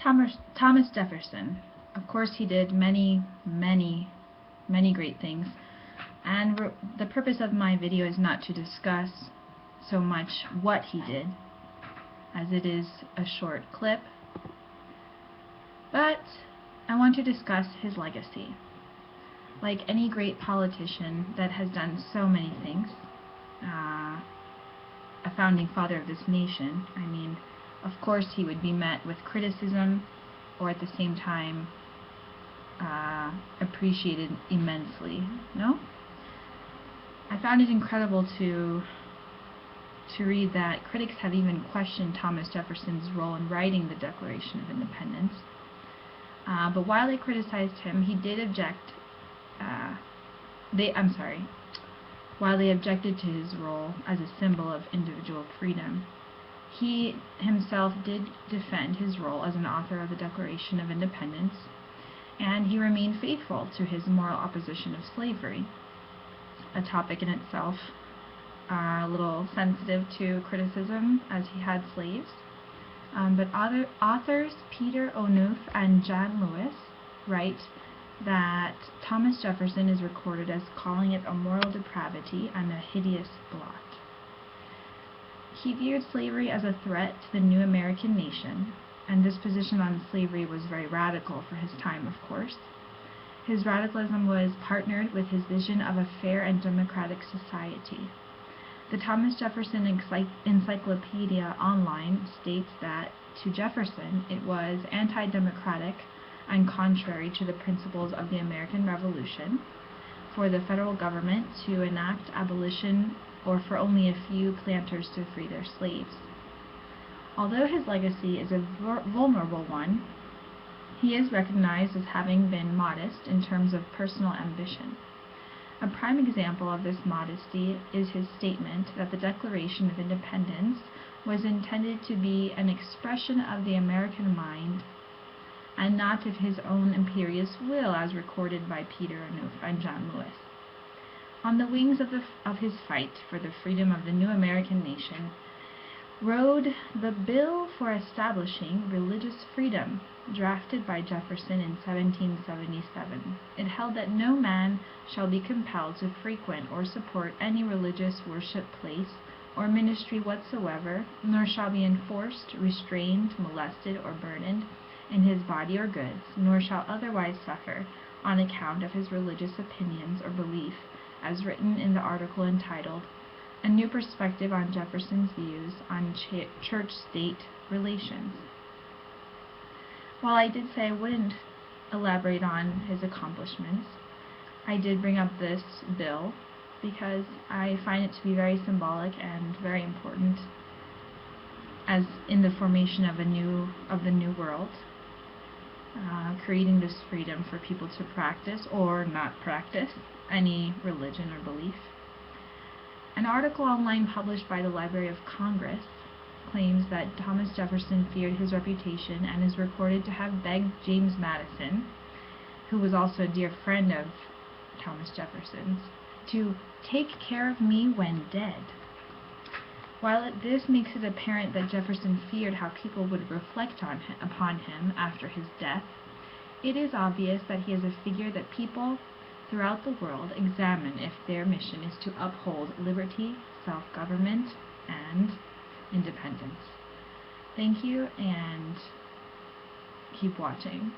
Thomas Jefferson. Of course, he did many great things. And the purpose of my video is not to discuss so much what he did, as it is a short clip, but I want to discuss his legacy. Like any great politician that has done so many things, a founding father of this nation, I mean, of course he would be met with criticism, or at the same time appreciated immensely, no? I found it incredible to read that critics have even questioned Thomas Jefferson's role in writing the Declaration of Independence. But while they criticized him, he did object. While they objected to his role as a symbol of individual freedom, he himself did defend his role as an author of the Declaration of Independence, and he remained faithful to his moral opposition of slavery, a topic in itself a little sensitive to criticism as he had slaves. But other authors, Peter Onuf and John Lewis, write that Thomas Jefferson is recorded as calling it a moral depravity and a hideous blot. He viewed slavery as a threat to the new American nation, and this position on slavery was very radical for his time, of course. His radicalism was partnered with his vision of a fair and democratic society. The Thomas Jefferson Encyclopedia Online states that, to Jefferson, it was anti-democratic and contrary to the principles of the American Revolution for the federal government to enact abolition or for only a few planters to free their slaves. Although his legacy is a vulnerable one, he is recognized as having been modest in terms of personal ambition. A prime example of this modesty is his statement that the Declaration of Independence was intended to be an expression of the American mind and not of his own imperious will, as recorded by Peter Onuf and John Lewis. On the wings of his fight for the freedom of the new American nation rode the Bill for Establishing Religious Freedom, drafted by Jefferson in 1777. It held that no man shall be compelled to frequent or support any religious worship place or ministry whatsoever, nor shall be enforced, restrained, molested, or burdened in his body or goods, nor shall otherwise suffer on account of his religious opinions or belief, as written in the article entitled A New Perspective on Jefferson's Views on Church-State Relations. While I did say I wouldn't elaborate on his accomplishments, I did bring up this bill because I find it to be very symbolic and very important as in the formation of the new world, creating this freedom for people to practice or not practice any religion or belief. An article online published by the Library of Congress claims that Thomas Jefferson feared his reputation and is reported to have begged James Madison, who was also a dear friend of Thomas Jefferson's, to take care of me when dead. While this makes it apparent that Jefferson feared how people would reflect upon him after his death, it is obvious that he is a figure that people throughout the world examine if their mission is to uphold liberty, self-government, and independence. Thank you, and keep watching.